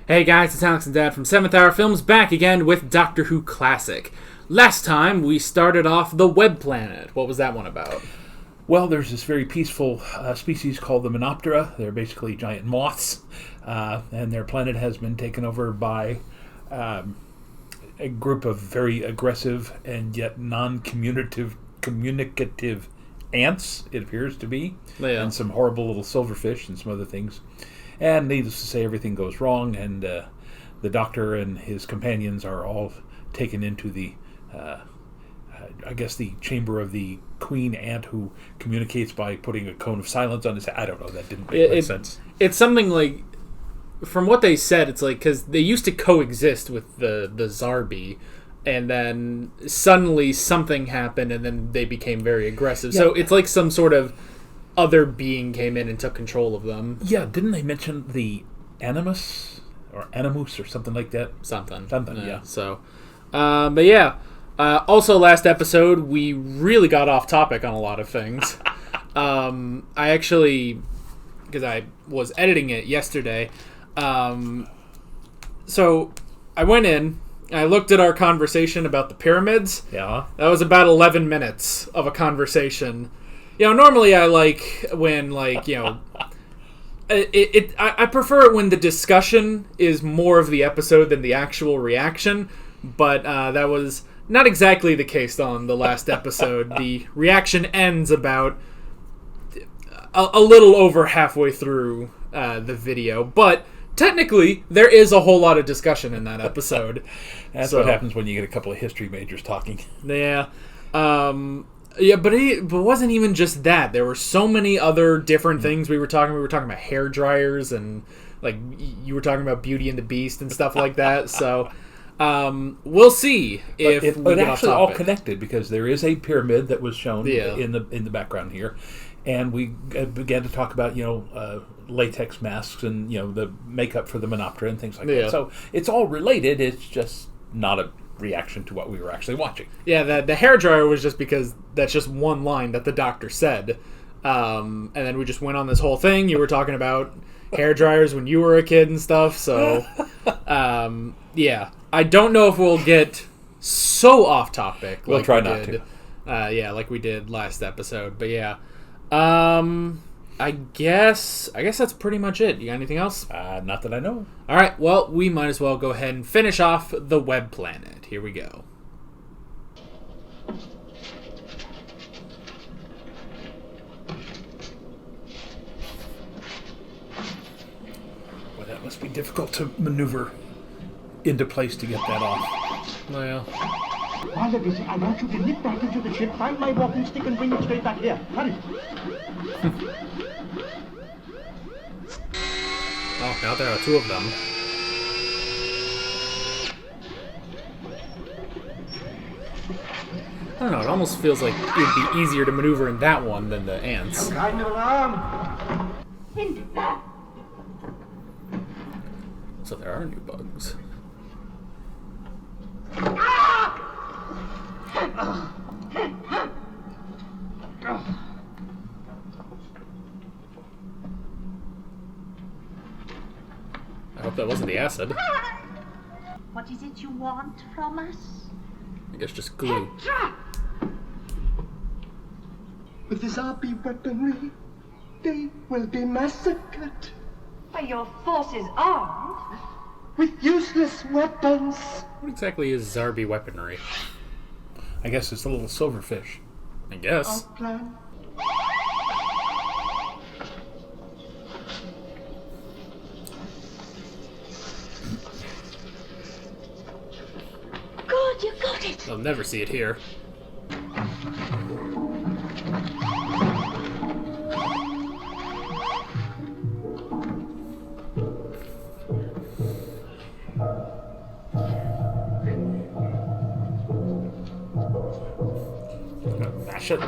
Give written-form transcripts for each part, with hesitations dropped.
Hey guys, it's Alex and Dad from 7th Hour Films back again with Doctor Who Classic. Last time we started off the Web Planet. What was that one about? Well, there's this very peaceful species called the Menoptera. They're basically giant moths, and their planet has been taken over by a group of very aggressive and yet non-communicative ants, it appears to be, and some horrible little silverfish and some other things. And needless to say, everything goes wrong, and the Doctor and his companions are all taken into the, the chamber of the queen ant who communicates by putting a cone of silence on his head. I don't know, that didn't make much sense. It's something like, from what they said, it's like, because they used to coexist with the Zarbi, and then suddenly something happened, and then they became very aggressive. Yeah. So it's like some sort of other being came in and took control of them. Yeah, didn't they mention the Animus or Animus or something like that? Something, yeah. So, but yeah. Also, last episode we really got off topic on a lot of things. I actually, because I was editing it yesterday, so I went in. I looked at our conversation about the pyramids. Yeah, that was about 11 minutes of a conversation. You know, normally I like when, like, you know, I prefer it when the discussion is more of the episode than the actual reaction, but that was not exactly the case on the last episode. The reaction ends about a little over halfway through the video, but technically there is a whole lot of discussion in that episode. That's what happens when you get a couple of history majors talking. Yeah. Yeah, but it wasn't even just that. There were so many other different things we were talking. We were talking about hair dryers and, like, you were talking about Beauty and the Beast and stuff like that. So, we'll see if we get off actually topic. all connected, because there is a pyramid that was shown in the background here, and we began to talk about latex masks and the makeup for the Menoptera and things like that. So it's all related. It's just not a reaction to what we were actually watching. Yeah, the hairdryer was just because that's just one line that the Doctor said. And then we just went on this whole thing. You were talking about hairdryers when you were a kid and stuff. So, yeah. I don't know if we'll get so off topic. We'll try not to. Yeah, like we did last episode. But yeah. I guess that's pretty much it. You got anything else? Not that I know. All right, well, we might as well go ahead and finish off the Web Planet. Here we go. Well, that must be difficult to maneuver into place to get that off. Well, I want you to nip back into the ship, find my walking stick, and bring it straight back here. Hurry. Oh, now there are two of them. I don't know, it almost feels like it would be easier to maneuver in that one than the ants. Some kind of alarm. So there are new bugs. I hope that wasn't the acid. What is it you want from us? I guess just glue. With the Zarbi weaponry, they will be massacred. But your forces armed. With useless weapons. What exactly is Zarbi weaponry? I guess it's a little silverfish. I guess. Our plan. Good, you got it. I'll never see it here. Mash it.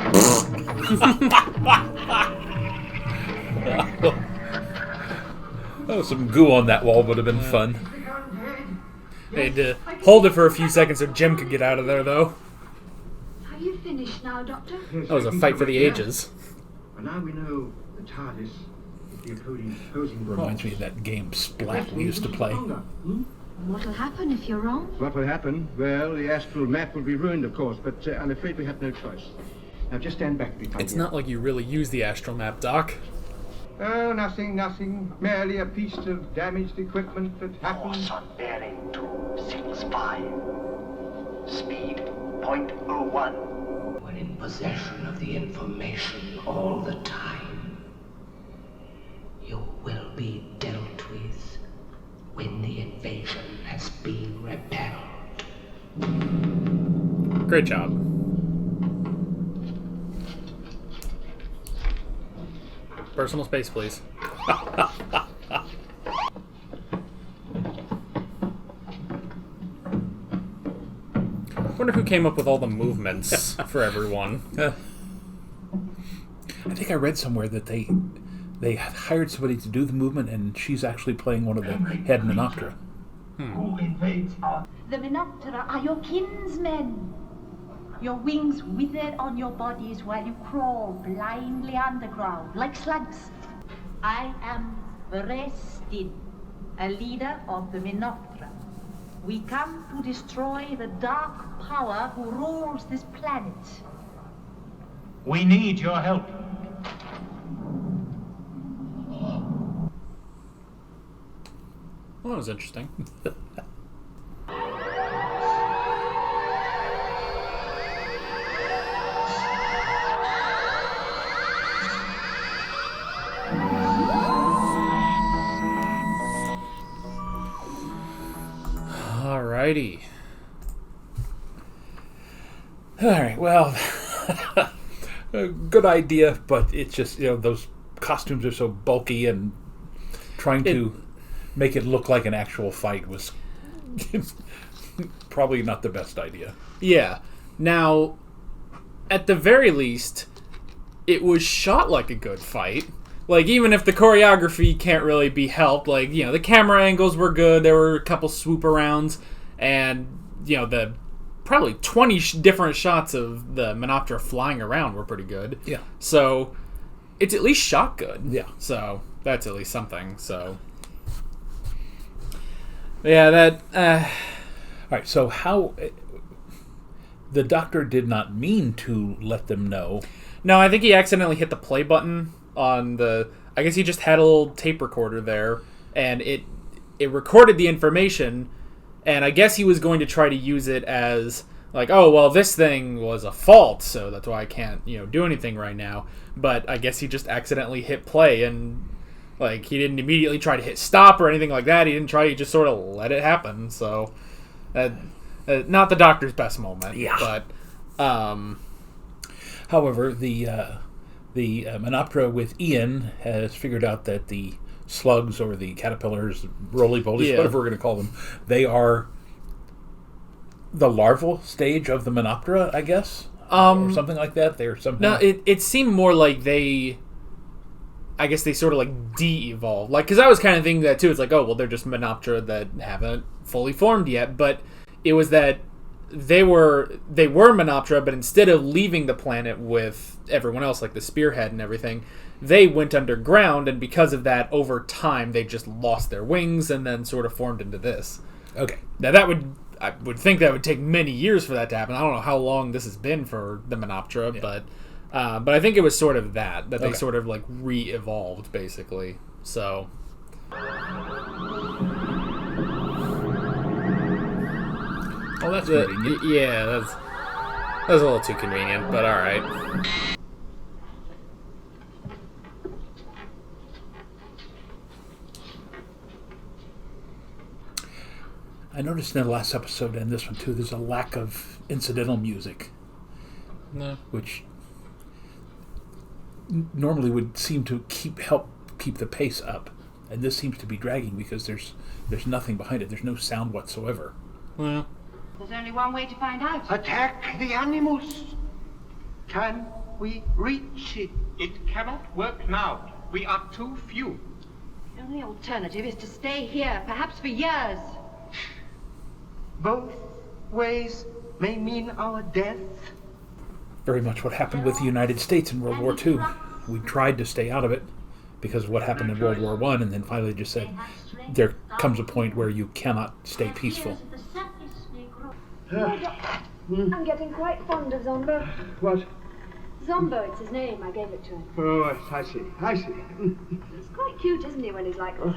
Oh, some goo on that wall would have been fun. They had to hold it for a few seconds so Jim could get out of there, though. Are you finished now, Doctor? That was a fight for the ages. Well, now we know the TARDIS Reminds me of that game Splat we used to play. What'll happen if you're wrong? What will happen? Well, the astral map will be ruined, of course, but I'm afraid we have no choice. Now, just stand back a bit. It's not like you really use the astral map, Doc. Oh, nothing. Merely a piece of damaged equipment that happened. Course on bearing 265. Speed 0.01. We're in possession of the information all the time. You will be dealt with when the invasion has been repelled. Great job. Personal space, please. Wonder who came up with all the movements for everyone. I think I read somewhere that they hired somebody to do the movement, and she's actually playing one of the head Menoptera. Who invades our... The Menoptera are your kinsmen. Your wings withered on your bodies while you crawl blindly underground, like slugs. I am Restin, a leader of the Menoptera. We come to destroy the dark power who rules this planet. We need your help. Well, that was interesting. Alrighty. Alright, well, a good idea, but it's just, those costumes are so bulky, and trying to make it look like an actual fight was probably not the best idea. Yeah. Now, at the very least, it was shot like a good fight. Like, even if the choreography can't really be helped, like, the camera angles were good, there were a couple swoop-arounds, and, the probably 20 different shots of the Menoptera flying around were pretty good. Yeah. So, it's at least shot good. Yeah. So, that's at least something, so... Yeah, that... Alright, so how... The Doctor did not mean to let them know. No, I think he accidentally hit the play button on the... I guess he just had a little tape recorder there, and it recorded the information, and I guess he was going to try to use it as, like, oh, well, this thing was a fault, so that's why I can't, do anything right now. But I guess he just accidentally hit play, and, like, he didn't immediately try to hit stop or anything like that. He just sort of let it happen, so... not the Doctor's best moment, yeah. But... However, the Menoptera with Ian has figured out that the slugs or the caterpillars, roly-polies, whatever we're going to call them, they are the larval stage of the Menoptera, I guess, or something like that. They're somehow... No, it seemed more like they... I guess they sort of like de-evolved. Like, because I was kind of thinking that too. It's like, oh, well, they're just Menoptera that haven't fully formed yet. But it was that they were Menoptera, but instead of leaving the planet with everyone else, like the spearhead and everything, they went underground, and because of that, over time, they just lost their wings and then sort of formed into this. Okay. Now, I would think that would take many years for that to happen. I don't know how long this has been for the Menoptera, but I think it was sort of that they sort of like re-evolved, basically. So... Oh, that's convenient. Yeah, that's a little too convenient, but all right. I noticed in the last episode and this one too, there's a lack of incidental music, which normally would seem to help keep the pace up, and this seems to be dragging because there's nothing behind it. There's no sound whatsoever. Well. There's only one way to find out. Attack the animals! Can we reach it? It cannot work now. We are too few. The only alternative is to stay here, perhaps for years. Both ways may mean our death. Very much what happened with the United States in World War II. We tried to stay out of it, because of what happened in World War I, and then finally just said, there comes a point where you cannot stay peaceful. I'm getting quite fond of Zombo. What? Zombo, it's his name. I gave it to him. Oh, I see. He's quite cute, isn't he, when he's like this?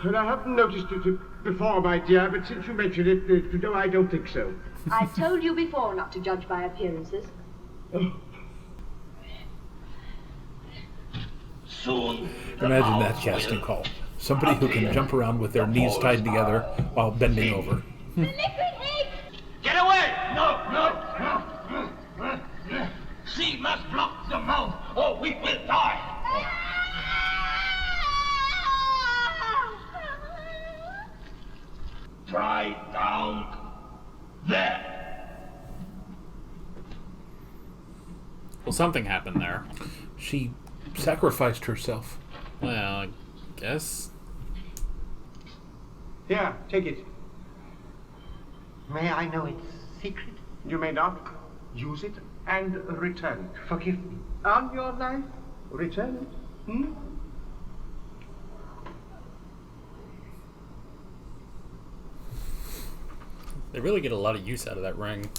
And I haven't noticed it before, my dear, but since you mentioned it, no, I don't think so. I told you before not to judge by appearances. Soon. Imagine that casting call. Somebody who can jump around with their knees tied together while bending over. Get away! No! She must block the mouth, or we will die. Try down there. Well, something happened there. She sacrificed herself. Well, I guess. Here, take it. May I know its secret? You may not use it and return it. Forgive me. On your life, return it. Hmm? They really get a lot of use out of that ring.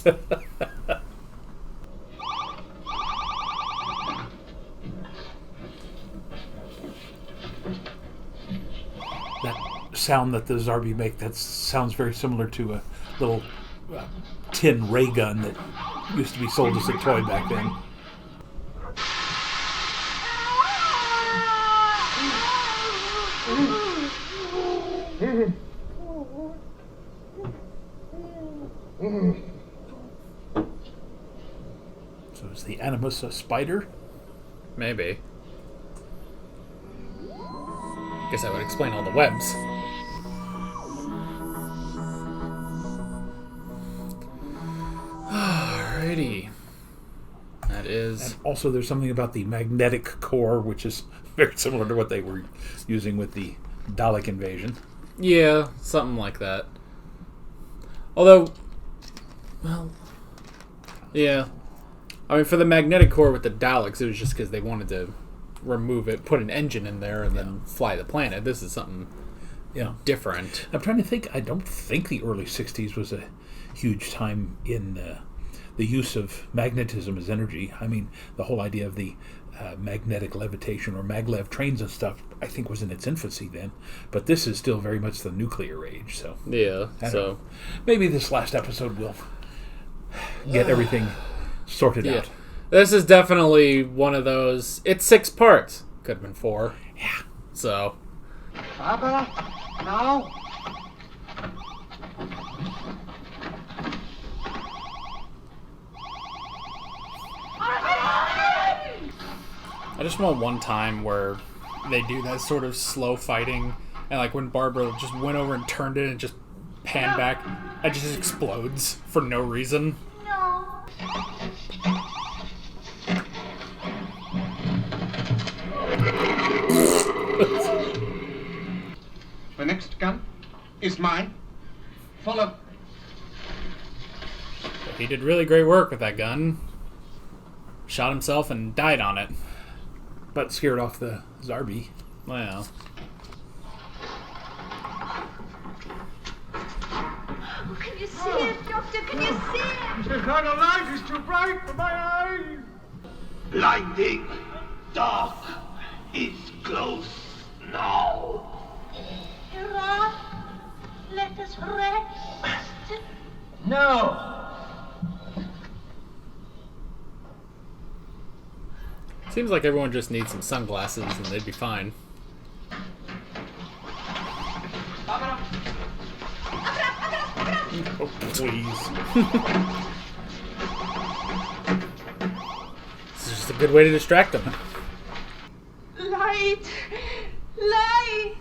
That sound that the Zarbi make, that sounds very similar to a little tin ray gun that used to be sold as a toy back then. So is the animus a spider? Maybe. Guess that would explain all the webs. Alrighty. That is... And also there's something about the magnetic core, which is very similar to what they were using with the Dalek invasion. Yeah, something like that. Although... Well... Yeah. I mean, for the magnetic core with the Daleks, it was just because they wanted to remove it, put an engine in there, and then fly the planet. This is something different. I'm trying to think. I don't think the early 60s was a huge time in the use of magnetism as energy. I mean, the whole idea of the magnetic levitation or maglev trains and stuff, I think, was in its infancy then. But this is still very much the nuclear age. So yeah, so maybe this last episode will get everything sorted out. This is definitely one of those. It's 6 parts. Could have been 4. Yeah. So. Barbara, now. I just want one time where they do that sort of slow fighting, and like when Barbara just went over and turned it and just panned back, it just explodes for no reason. No. The next gun is mine. Follow. He did really great work with that gun. Shot himself and died on it. But scared off the Zarbi. Well. Oh, can you see it, Doctor? Can you see it? The kind of light is too bright for my eyes. Blinding dark is close now. Hurrah! Let us rest. No. Seems like everyone just needs some sunglasses and they'd be fine. Oh, please. This is just a good way to distract them. Light! Light!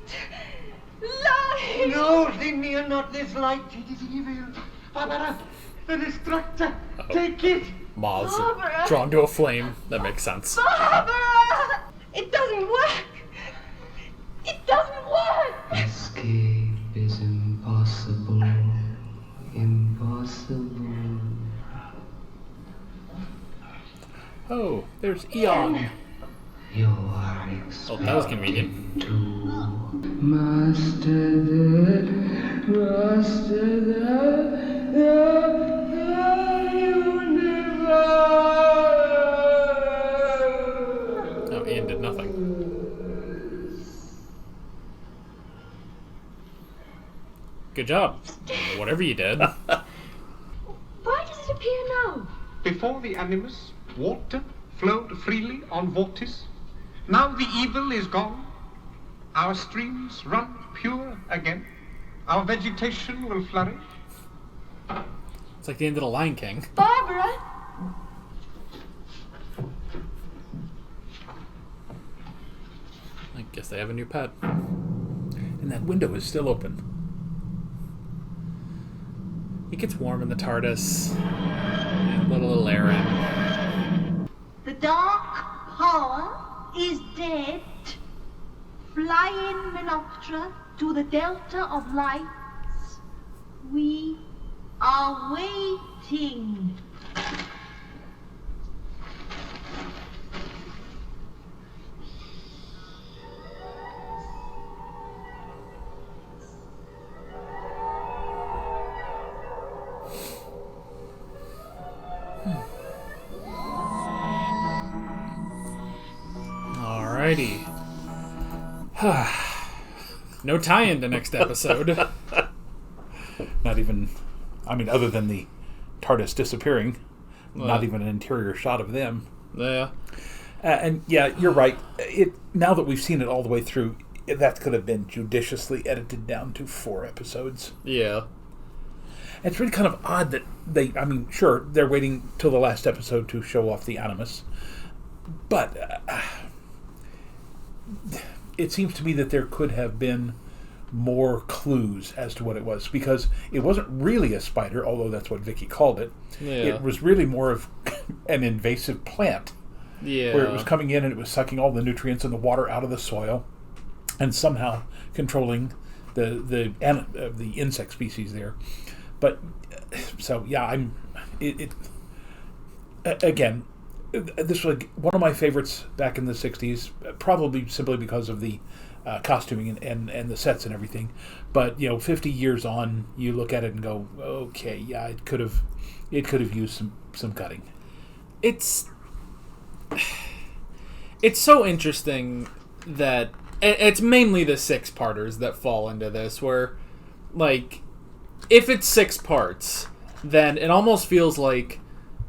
Light! No, Linnea, not this light. It is evil. Barbara, the destructor. Take it. Moths are Barbara! drawn to a flame. That makes sense. Barbara! It doesn't work! It doesn't work! Escape is impossible. Impossible. Oh, there's Eon. You are Oh, that was convenient. Master Oh, Ian did nothing. Good job. Whatever you did. Why does it appear now? Before the animus, water flowed freely on Vortis. Now the evil is gone. Our streams run pure again. Our vegetation will flourish. It's like the end of The Lion King. Barbara! I guess they have a new pet. And that window is still open. It gets warm in the TARDIS. Let a little air in. The dark power is dead. Flying Menoptera to the Delta of Lights. We are waiting. Alrighty. No tie-in to next episode. Not even, I mean, other than the TARDIS disappearing, not even an interior shot of them. Yeah. And yeah, you're right. Now that we've seen it all the way through, that could have been judiciously edited down to 4 episodes. Yeah. It's really kind of odd that sure, they're waiting till the last episode to show off the Animus, but it seems to me that there could have been more clues as to what it was, because it wasn't really a spider, although that's what Vicky called it. Yeah. It was really more of an invasive plant, where it was coming in and it was sucking all the nutrients and the water out of the soil, and somehow controlling the insect species there. But so yeah, again, this was one of my favorites back in the 60s, probably simply because of the costuming and the sets and everything. But 50 years on, you look at it and go, okay, yeah, it could have used some cutting. It's so interesting that it's mainly the 6-parters that fall into this, where like if it's 6 parts, then it almost feels like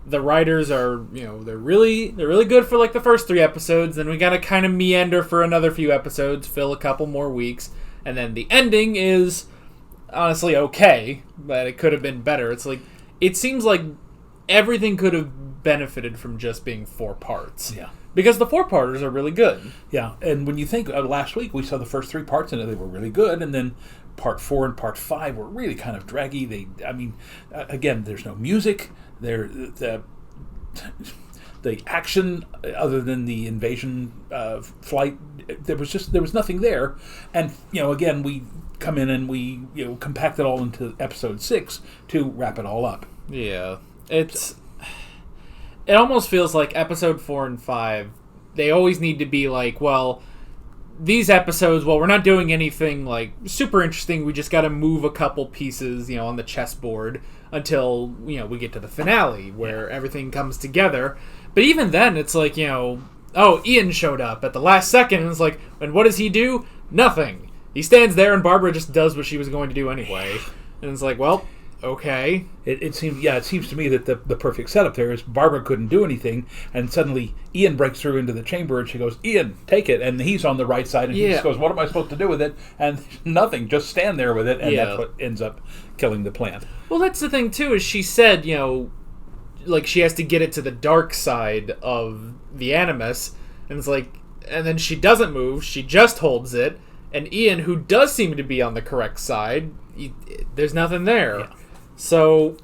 the writers are, they're really good for like the first 3 episodes, then we gotta kind of meander for another few episodes, fill a couple more weeks, and then the ending is honestly okay, but it could have been better. It's like, it seems like everything could have benefited from just being 4 parts. Yeah. Because the 4-parters are really good. Yeah, and when you think last week, we saw the first 3 parts and they were really good, and then Part 4 and Part 5 were really kind of draggy. Again, there's no music. The action, other than the invasion flight, there was nothing there. And again, we come in and we compact it all into episode 6 to wrap it all up. Yeah, it almost feels like episode 4 and 5, they always need to be like, well, these episodes, we're not doing anything like super interesting. We just got to move a couple pieces, on the chessboard until we get to the finale where everything comes together. But even then, it's like Ian showed up at the last second, and it's like, and what does he do? Nothing. He stands there, and Barbara just does what she was going to do anyway. And it's like, well, okay. It seems to me that the perfect setup there is Barbara couldn't do anything, and suddenly Ian breaks through into the chamber, and she goes, "Ian, take it," and he's on the right side, and he just goes, "What am I supposed to do with it?" And nothing, just stand there with it, and that's what ends up killing the plant. Well, that's the thing too, is she said, like she has to get it to the dark side of the Animus, and it's like, and then she doesn't move, she just holds it, and Ian, who does seem to be on the correct side, there's nothing there. Yeah. So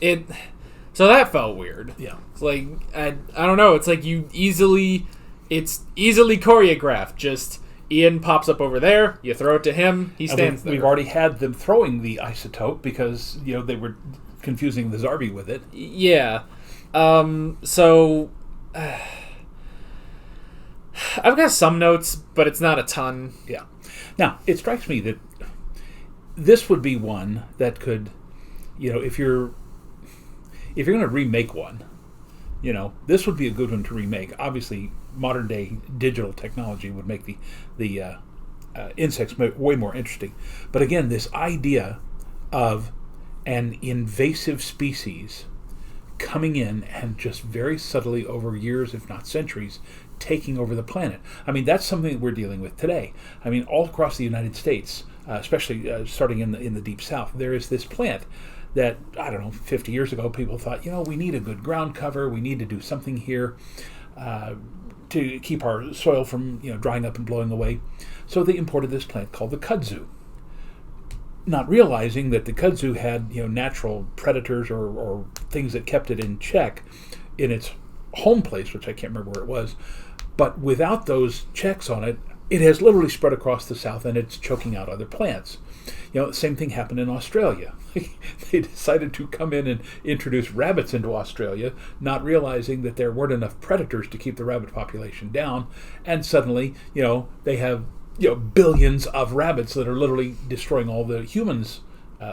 that felt weird. Yeah. It's like, I don't know, it's like it's easily choreographed. Just Ian pops up over there, you throw it to him, he stands there. We've already had them throwing the isotope because, they were confusing the Zarbi with it. Yeah. So, it's easily, choreographed. Just Ian pops up over there, you throw it to him, he stands there. We've already had them throwing the isotope because, they were confusing the Zarbi with it. Yeah. So, it's easily, choreographed. Just Ian pops up over there, you throw it to him, he stands there. I've got some notes, but it's not a ton. Yeah. Now, it strikes me that this would be one that could, if you're going to remake one, this would be a good one to remake. Obviously, modern day digital technology would make the insects way more interesting. But again, this idea of an invasive species coming in and just very subtly over years, if not centuries, taking over the planet. I mean, that's something that we're dealing with today. I mean, all across the United States, especially starting in the deep south, there is this plant that, I don't know, 50 years ago, people thought, we need a good ground cover, we need to do something here to keep our soil from drying up and blowing away. So they imported this plant called the kudzu, not realizing that the kudzu had natural predators or things that kept it in check in its home place, which I can't remember where it was. But without those checks on it, it has literally spread across the south, and it's choking out other plants. The same thing happened in Australia. They decided to come in and introduce rabbits into Australia, not realizing that there weren't enough predators to keep the rabbit population down, and suddenly, they have billions of rabbits that are literally destroying all the humans'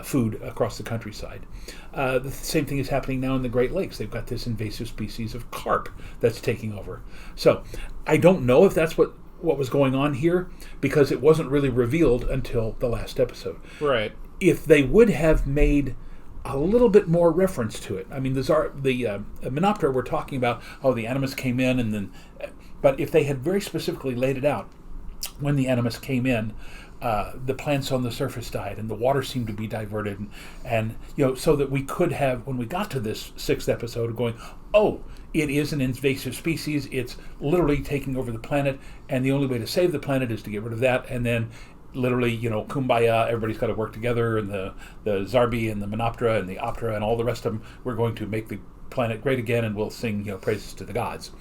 food across the countryside. The same thing is happening now in the Great Lakes. They've got this invasive species of carp that's taking over. So I don't know if that's what was going on here, because it wasn't really revealed until the last episode. Right. If they would have made a little bit more reference to it. I mean, the Menoptera we're talking about, the Animus came in, and then, but if they had very specifically laid it out, when the Animus came in, the plants on the surface died, and the water seemed to be diverted, and so that we could have, when we got to this 6th episode, going, it is an invasive species. It's literally taking over the planet, and the only way to save the planet is to get rid of that, and then literally, kumbaya, everybody's got to work together, and the Zarbi and the Menoptera and the Optera and all the rest of them, we're going to make the planet great again, and we'll sing praises to the gods.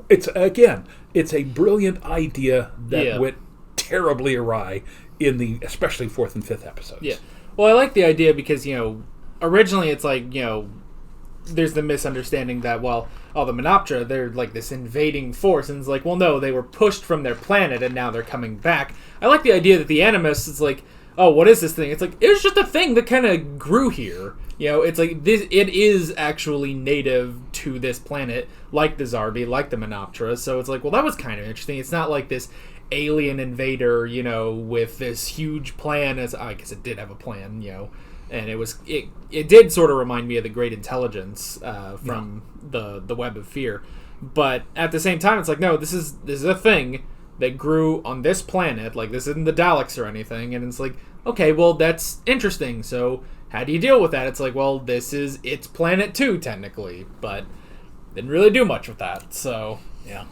It's a brilliant idea that went terribly awry in the especially 4th and 5th episodes. Yeah. Well, I like the idea because, originally it's like, there's the misunderstanding that, the Menoptera, they're like this invading force, and it's like, well, no, they were pushed from their planet and now they're coming back. I like the idea that the Animus is like, what is this thing? It's like, it's just a thing that kind of grew here. It's like this. It is actually native to this planet, like the Zarbi, like the Menoptera. So it's like, well, that was kind of interesting. It's not like this alien invader, with this huge plan. As I guess it did have a plan, and it did sort of remind me of the Great Intelligence from the Web of Fear. But at the same time, it's like, no, this is a thing that grew on this planet. Like, this isn't the Daleks or anything. And it's like, okay, well, that's interesting. So how do you deal with that? It's like, well, this is its planet too, technically, but didn't really do much with that. So yeah.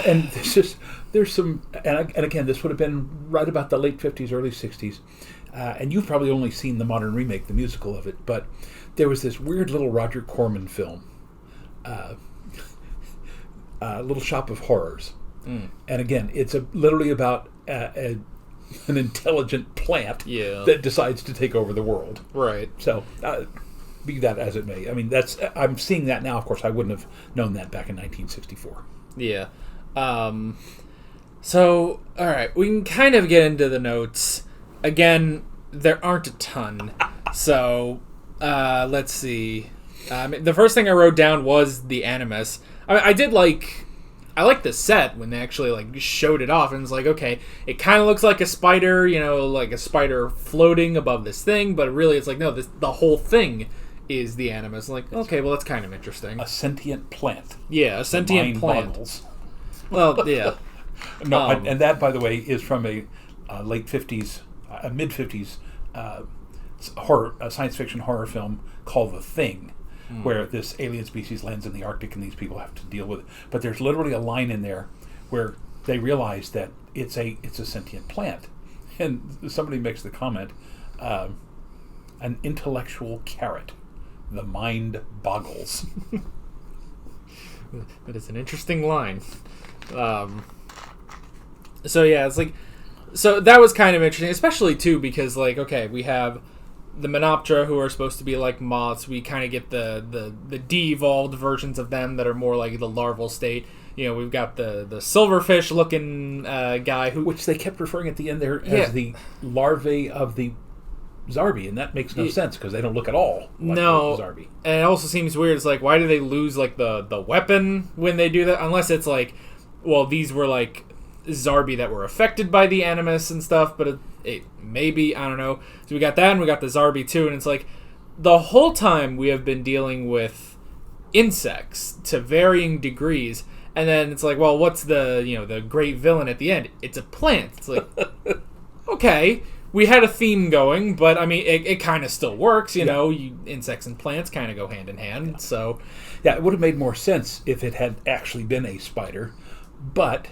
And there's some, and again, this would have been right about the late 50s, early 60s. And you've probably only seen the modern remake, the musical of it, but there was this weird little Roger Corman film, Little Shop of Horrors. And again, it's literally about an intelligent plant that decides to take over the world. Right. So, be that as it may. I mean, I'm seeing that now. Of course, I wouldn't have known that back in 1964. Yeah. So, all right, we can kind of get into the notes. Again, there aren't a ton. So, let's see. The first thing I wrote down was the Animus. I like the set when they actually showed it off, and it's like, okay, it kind of looks like a spider, like a spider floating above this thing, but really it's like, no, the whole thing is the Animus. Like, okay, well, that's kind of interesting. A sentient plant. Yeah, a sentient plant. Boggles. Well, yeah. No, and that, by the way, is from a late 50s, mid 50s science fiction horror film called The Thing, where this alien species lands in the Arctic and these people have to deal with it. But there's literally a line in there where they realize that it's a sentient plant, and somebody makes the comment, an intellectual carrot. The mind boggles. That is an interesting line. So yeah, it's like, so that was kind of interesting, especially too because okay, we have the Menoptera, who are supposed to be like moths. We kind of get the de-evolved versions of them that are more like the larval state. we've got the silverfish looking guy which they kept referring at the end there as the larvae of the Zarbi, and that makes no sense because they don't look at all like the Zarbi. And it also seems weird. It's like, why do they lose like the weapon when they do that? Unless it's like, well, these were like Zarbi that were affected by the Animus and stuff, but it maybe, I don't know. So we got that, and we got the Zarbi too, and it's like the whole time we have been dealing with insects to varying degrees, and then it's like, well, what's the great villain at the end? It's a plant. It's like, okay. We had a theme going, but I mean, it kind of still works, you know. Insects and plants kind of go hand in hand, so... Yeah, it would have made more sense if it had actually been a spider, but,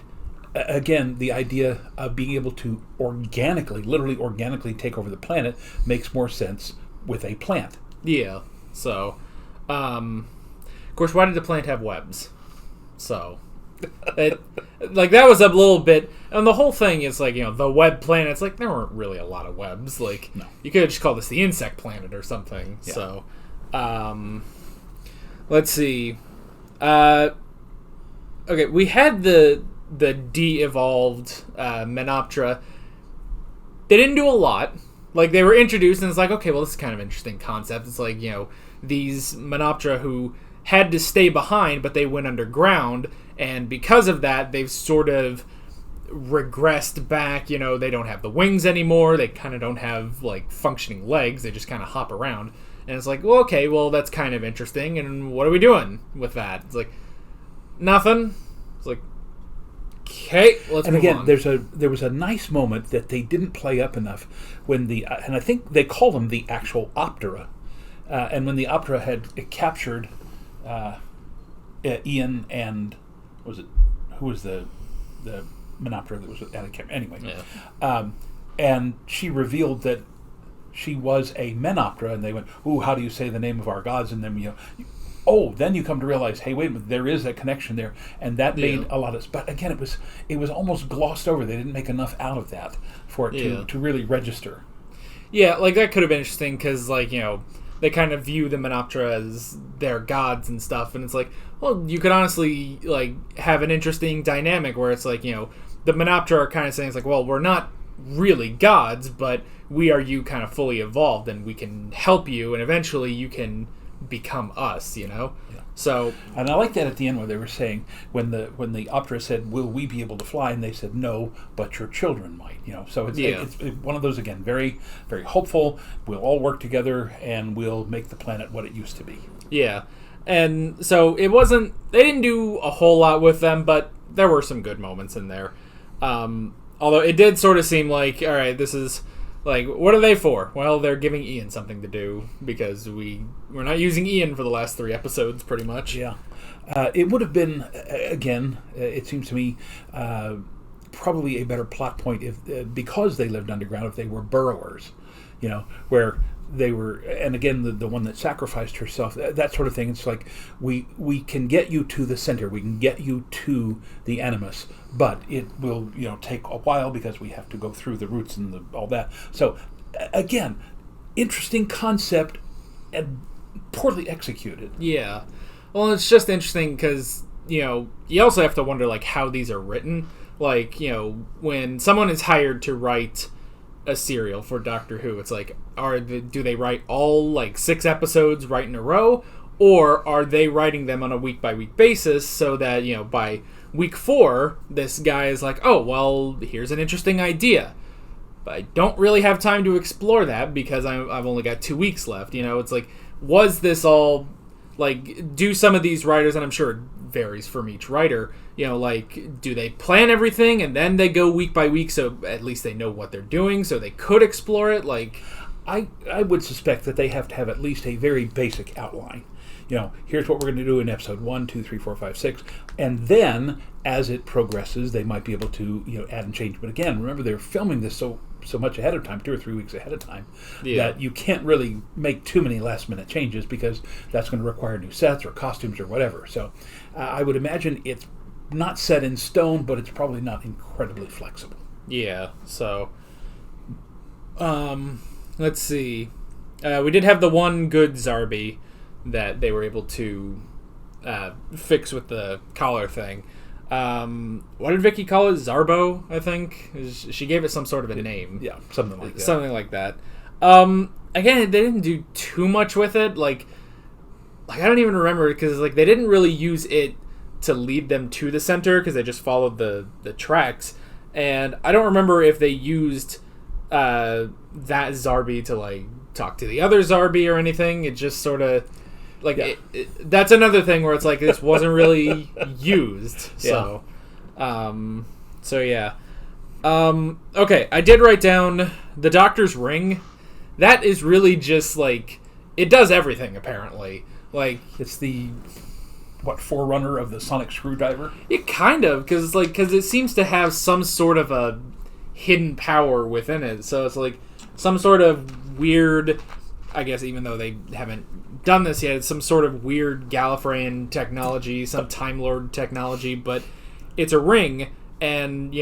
again, the idea of being able to literally organically take over the planet makes more sense with a plant. Yeah, so... of course, why did the plant have webs? So... that was a little bit, and the whole thing is like, the web planet. It's like there weren't really a lot of webs. Like, no. You could have just called this the insect planet or something. Yeah. So, let's see. Okay, we had the de-evolved Menoptera. They didn't do a lot. Like, they were introduced, and it's like, okay, well, this is kind of an interesting concept. It's like, these Menoptera who had to stay behind, but they went underground. And because of that, they've sort of regressed back. They don't have the wings anymore. They kind of don't have, like, functioning legs. They just kind of hop around. And it's like, well, okay, well, that's kind of interesting. And what are we doing with that? It's like, nothing. It's like, okay, let's move on. And again, there was a nice moment that they didn't play up enough when and I think they call them the actual Optera. And when the Optera had captured Ian and... who was the Menoptera that was at a camp? Anyway, and she revealed that she was a Menoptera, and they went, "Ooh, how do you say the name of our gods?" And then then you come to realize, hey, wait a minute, there is a connection there, and that made a lot of. But again, it was almost glossed over. They didn't make enough out of that for it to really register. Yeah, like that could have been interesting because, like, they kind of view the Menoptera as their gods and stuff, and it's like, well, you could honestly, like, have an interesting dynamic where it's like, the Menoptera are kind of saying, it's like, well, we're not really gods, but we are you kind of fully evolved, and we can help you, and eventually you can become us, Yeah. So, and I like that at the end where they were saying, when the Optera said, will we be able to fly? And they said, no, but your children might, So it's one of those, again, very, very hopeful. We'll all work together and we'll make the planet what it used to be. Yeah. And so they didn't do a whole lot with them, but there were some good moments in there. Although it did sort of seem like, all right, this is... Like, what are they for? Well, they're giving Ian something to do because we're not using Ian for the last 3 episodes, pretty much. Yeah. It would have been, again, it seems to me, probably a better plot point because they lived underground, if they were burrowers, where they were, and again, the one that sacrificed herself, that sort of thing. It's like, we can get you to the center, we can get you to the Animus, but it will, take a while because we have to go through the roots and all that. So, again, interesting concept and poorly executed. Yeah. Well, it's just interesting because, you also have to wonder, like, how these are written. Like, when someone is hired to write a serial for Doctor Who, it's like, do they write all, like, 6 episodes right in a row, or are they writing them on a week-by-week basis so that, by week 4, this guy is like, oh, well, here's an interesting idea, but I don't really have time to explore that because I've only got 2 weeks left. It's like, was this all, like, do some of these writers, and I'm sure it varies from each writer, like, do they plan everything and then they go week by week so at least they know what they're doing so they could explore it? Like, I would suspect that they have to have at least a very basic outline. Here's what we're going to do in episode 1, 2, 3, 4, 5, 6, and then as it progresses, they might be able to add and change. But again, remember, they're filming this so much ahead of time, 2 or 3 weeks ahead of time, that you can't really make too many last minute changes because that's going to require new sets or costumes or whatever. So I would imagine it's not set in stone, but it's probably not incredibly flexible. Yeah. So, let's see. We did have the one good Zarbi that they were able to fix with the collar thing. What did Vicky call it? Zarbo, I think. She gave it some sort of a name. Yeah, something like that. Something like that. Again, they didn't do too much with it. Like I don't even remember because like they didn't really use it to lead them to the center because they just followed the tracks. And I don't remember if they used that Zarbi to like talk to the other Zarbi or anything. It just sort of like that's another thing where it's like this wasn't really used. So, yeah. Okay, I did write down the Doctor's ring. That is really just like it does everything apparently. Like it's the forerunner of the sonic screwdriver? It kind of because it seems to have some sort of a hidden power within it. So it's like some sort of weird, I guess even though they haven't done this yet, it's some sort of weird Gallifreyan technology, some Time Lord technology, but it's a ring and,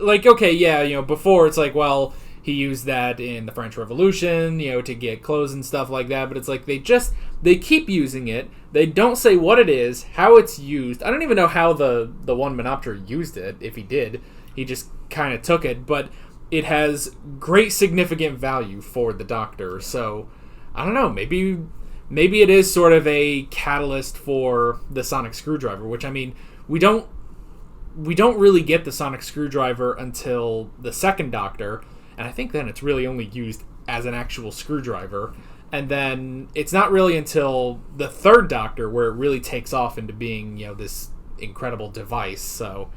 like, okay, yeah, before it's like, well, he used that in the French Revolution, to get clothes and stuff like that, but it's like they keep using it. They don't say what it is, how it's used. I don't even know how the one Menopter used it, if he did. He just kind of took it, but it has great significant value for the Doctor. So, I don't know, maybe it is sort of a catalyst for the sonic screwdriver, which, I mean, we don't really get the sonic screwdriver until the second Doctor, and I think then it's really only used as an actual screwdriver. And then it's not really until the third Doctor where it really takes off into being, this incredible device. So,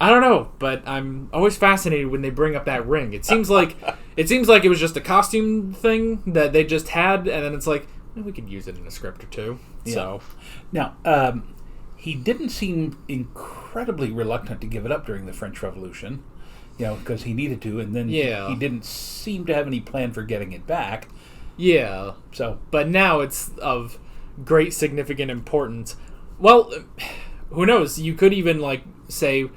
I don't know, but I'm always fascinated when they bring up that ring. It seems like it was just a costume thing that they just had, and then it's like, we could use it in a script or two. Yeah. So now, he didn't seem incredibly reluctant to give it up during the French Revolution, because he needed to, and then he didn't seem to have any plan for getting it back. Yeah. So, but now it's of great significant importance. Well, who knows? You could even say,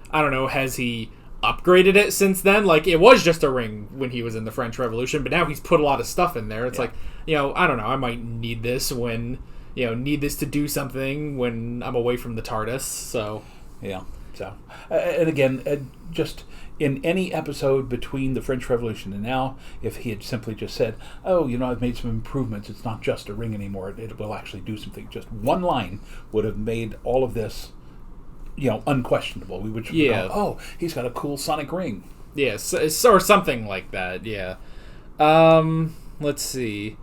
I don't know, has he upgraded it since then? Like, it was just a ring when he was in the French Revolution, but now he's put a lot of stuff in there. It's like, I don't know, I might need this when, need this to do something when I'm away from the TARDIS, so. Yeah, so. And again, just in any episode between the French Revolution and now, if he had simply just said, oh, I've made some improvements, it's not just a ring anymore, it will actually do something. Just one line would have made all of this unquestionable. We would go, oh, he's got a cool sonic ring. Yes, or something like that, yeah. Let's see.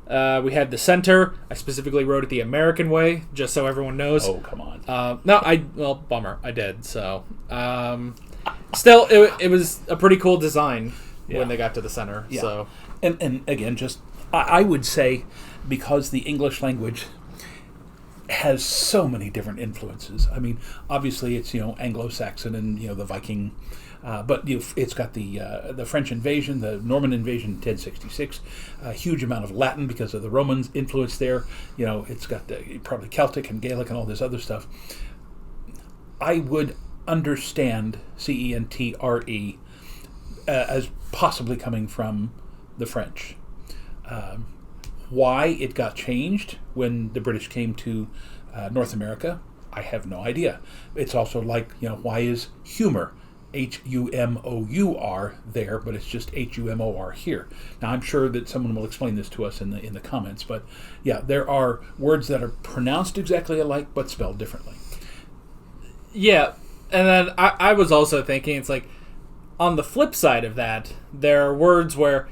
We had the center. I specifically wrote it the American way, just so everyone knows. Oh, come on. Bummer. I did, so. Still, it was a pretty cool design when they got to the center, so. And again, just, I would say, because the English language has so many different influences. I mean, obviously it's Anglo-Saxon and the Viking, but it's got the French invasion, the Norman invasion in 1066, a huge amount of Latin because of the Romans' influence there. It's got probably Celtic and Gaelic and all this other stuff. I would understand CENTRE as possibly coming from the French. Why it got changed when the British came to North America, I have no idea. It's also like, why is humor, HUMOUR there, but it's just HUMOR here. Now, I'm sure that someone will explain this to us in the comments, but yeah, there are words that are pronounced exactly alike, but spelled differently. Yeah, and then I was also thinking, it's like, on the flip side of that, there are words where,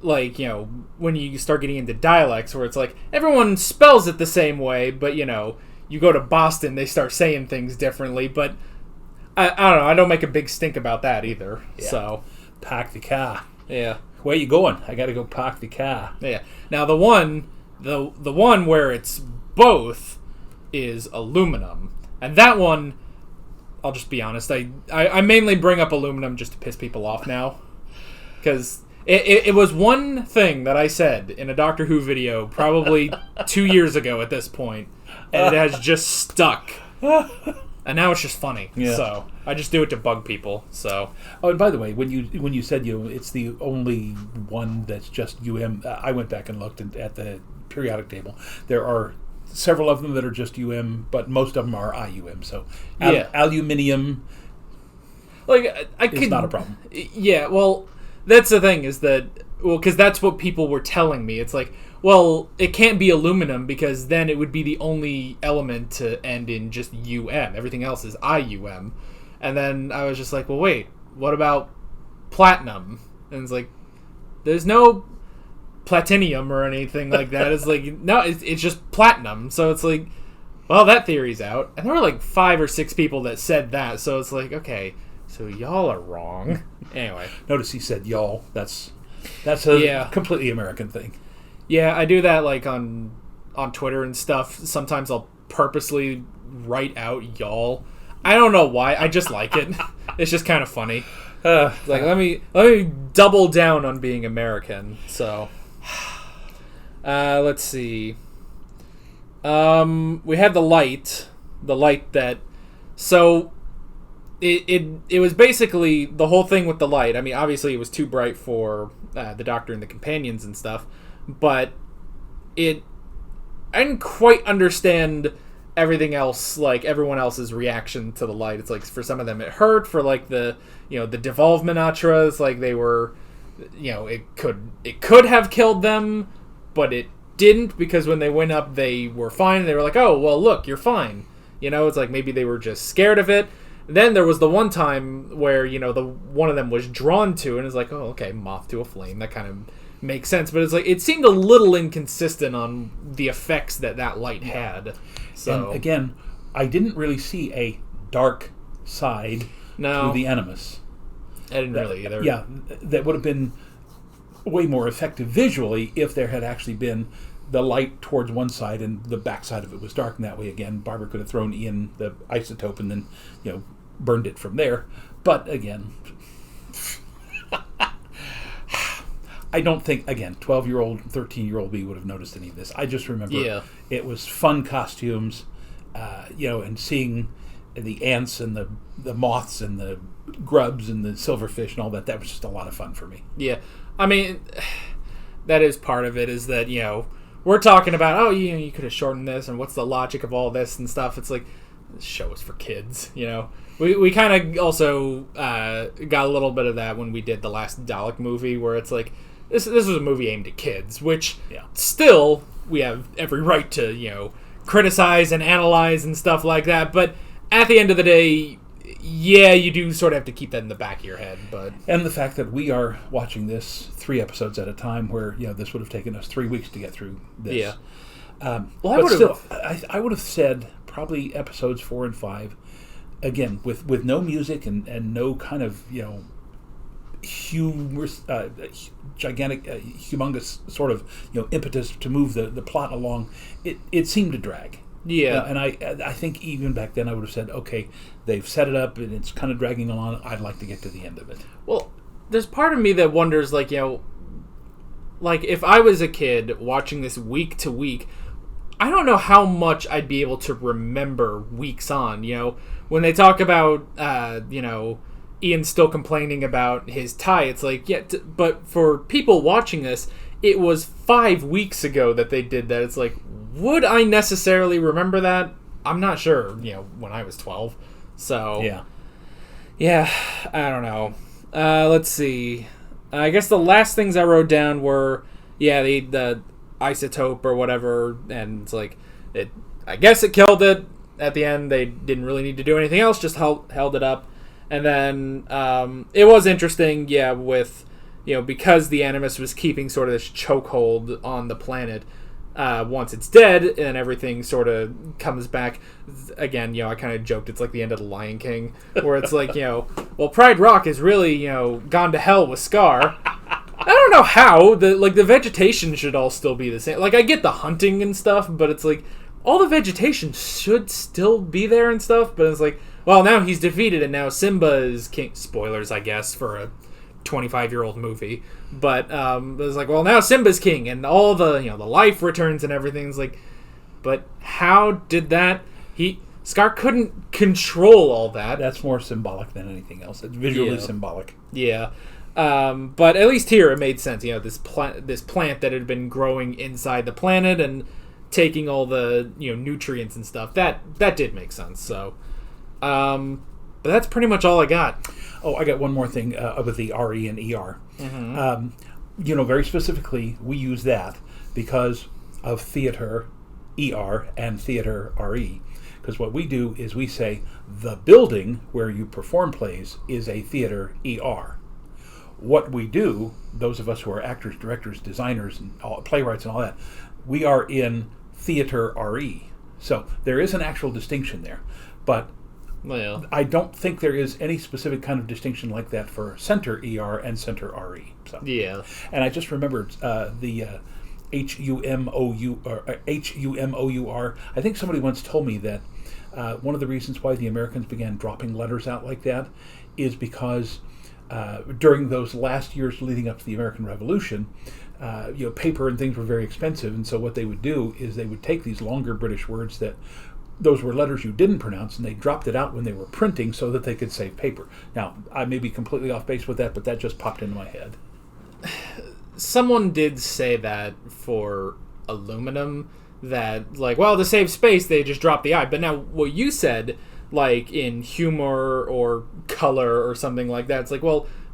like, when you start getting into dialects where it's like, everyone spells it the same way, but, you go to Boston, they start saying things differently, but I don't know, I don't make a big stink about that either, so. Park the car. Yeah. Where you going? I gotta go park the car. Yeah. Now, the one where it's both is aluminum, and that one, I'll just be honest, I mainly bring up aluminum just to piss people off now, because it was one thing that I said in a Doctor Who video probably 2 years ago at this point, and it has just stuck. And now it's just funny. Yeah. So I just do it to bug people. So. Oh, and by the way, when you said it's the only one that's just I went back and looked at the periodic table. There are several of them that are just but most of them are IUM. So aluminium, like is not a problem. Yeah, well, that's the thing is that because that's what people were telling me. It's like, well, it can't be aluminum because then it would be the only element to end in just UM. Everything else is IUM. And then I was just like, well, wait, what about platinum? And it's like, there's no platinum or anything like that. It's like, no, it's just platinum. So it's like, well, that theory's out. And there were like 5 or 6 people that said that. So it's like, okay, so y'all are wrong. Anyway. Notice he said y'all. That's a completely American thing. Yeah, I do that like on Twitter and stuff. Sometimes I'll purposely write out y'all. I don't know why. I just like it. It's just kind of funny. Like let me double down on being American. So let's see. We had the light that. So it was basically the whole thing with the light. I mean, obviously it was too bright for the Doctor and the companions and stuff, but I didn't quite understand everything else, like everyone else's reaction to the light. It's like for some of them it hurt, for like the the devolve Minatras, like they were, it could have killed them, but it didn't, because when they went up they were fine. They were like, oh well, look, you're fine. It's like maybe they were just scared of it. Then there was the one time where the one of them was drawn to, and it's like, oh okay, moth to a flame, that kind of makes sense. But it's like it seemed a little inconsistent on the effects that light had. So and again, I didn't really see a dark side to the Animus. I didn't really either. Yeah, that would have been way more effective visually if there had actually been the light towards one side and the back side of it was dark. And that way, again, Barbara could have thrown in the isotope and then, burned it from there. But again, I don't think, again, 12-year-old, 13-year-old me would have noticed any of this. I just remember it was fun costumes, and seeing the ants and the moths and the grubs and the silverfish and all that. That was just a lot of fun for me. Yeah. I mean, that is part of it, is that, we're talking about, you could have shortened this and what's the logic of all this and stuff. It's like, this show is for kids, We kind of also got a little bit of that when we did the last Dalek movie, where it's like, this was a movie aimed at kids, which still we have every right to, criticize and analyze and stuff like that. But at the end of the day, you do sort of have to keep that in the back of your head. And the fact that we are watching this 3 episodes at a time, where this would have taken us 3 weeks to get through this. Yeah. I would have said probably episodes 4 and 5, again with no music and no kind of humorous, gigantic, humongous sort of impetus to move the plot along. It seemed to drag. Yeah, and I think even back then I would have said, okay, they've set it up and it's kind of dragging along. I'd like to get to the end of it. Well, there's part of me that wonders, like if I was a kid watching this week to week, I don't know how much I'd be able to remember weeks on. When they talk about Ian still complaining about his tie, it's like, but for people watching this, it was 5 weeks ago that they did that. It's like, would I necessarily remember that? I'm not sure, when I was 12. So, yeah, I don't know. Let's see. I guess the last things I wrote down were, the isotope or whatever, and it's like, I guess it killed it. At the end, they didn't really need to do anything else, just held it up. And then it was interesting, with, because the Animus was keeping sort of this chokehold on the planet. Once it's dead and everything sort of comes back, again, I kind of joked it's like the end of The Lion King, where it's like, well, Pride Rock is really, gone to hell with Scar. I don't know how. The vegetation should all still be the same. Like, I get the hunting and stuff, but it's like, all the vegetation should still be there and stuff, but it's like, well, now he's defeated and now Simba is king. Spoilers, I guess, for a 25-year-old movie. But it's like, well, now Simba's king and all the, the life returns and everything's like, but how did that... Scar couldn't control all that. That's more symbolic than anything else. It's visually symbolic. Yeah. But at least here it made sense. This plant that had been growing inside the planet, and taking all the nutrients and stuff. That did make sense. So, but that's pretty much all I got. Oh, I got one more thing with the RE and ER. Very specifically, we use that because of theater ER and theater RE. Because what we do is we say the building where you perform plays is a theater ER. What we do, those of us who are actors, directors, designers, and playwrights and all that, we are in theater RE. So there is an actual distinction there. But I don't think there is any specific kind of distinction like that for center ER and center RE. So. Yeah. And I just remembered the HUMOUR. I think somebody once told me that one of the reasons why the Americans began dropping letters out like that is because during those last years leading up to the American Revolution, paper and things were very expensive, and so what they would do is they would take these longer British words that those were letters you didn't pronounce, and they dropped it out when they were printing so that they could save paper. Now, I may be completely off base with that, but that just popped into my head. Someone did say that for aluminum, that, to save space, they just dropped the I. But now, what you said, in humor or color or something like that, it's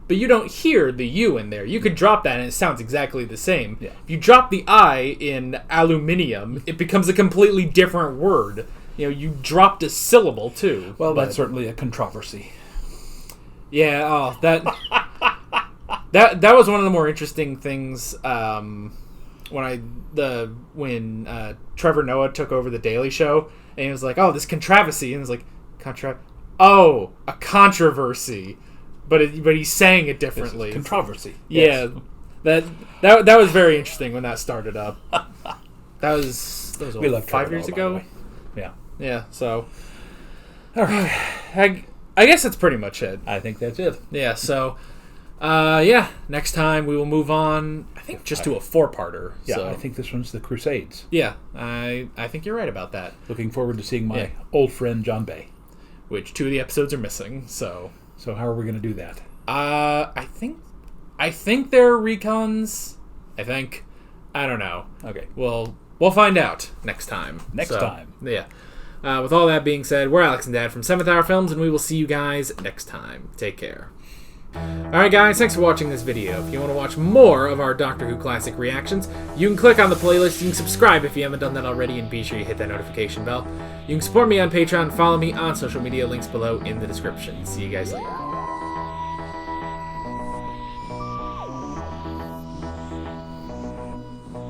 but you don't hear the U in there. You could drop that and it sounds exactly the same. Yeah. If you drop the I in aluminium, it becomes a completely different word. You dropped a syllable, too. Well, that's certainly a controversy. Yeah, that was one of the more interesting things when Trevor Noah took over the Daily Show, and he was like, "Oh, this controversy," and it was like, a controversy, but he's saying it differently. It's controversy. Yeah, yes. that was very interesting when that started up. That was we love 5 years ago. Yeah. So, all right. I guess that's pretty much it. I think that's it. Yeah. So. Next time we will move on, I think, just to a 4-parter. Yeah, so. I think this one's the Crusades. Yeah, I think you're right about that. Looking forward to seeing my old friend John Bay. Which 2 of the episodes are missing, so how are we going to do that? I think there are recons. I don't know. Okay. We'll find out next time. Next time. Yeah. With all that being said, we're Alex and Dad from 7th Hour Films, and we will see you guys next time. Take care. Alright guys, thanks for watching this video. If you want to watch more of our Doctor Who Classic reactions, you can click on the playlist, you can subscribe if you haven't done that already, and be sure you hit that notification bell. You can support me on Patreon and follow me on social media, links below in the description. See you guys later.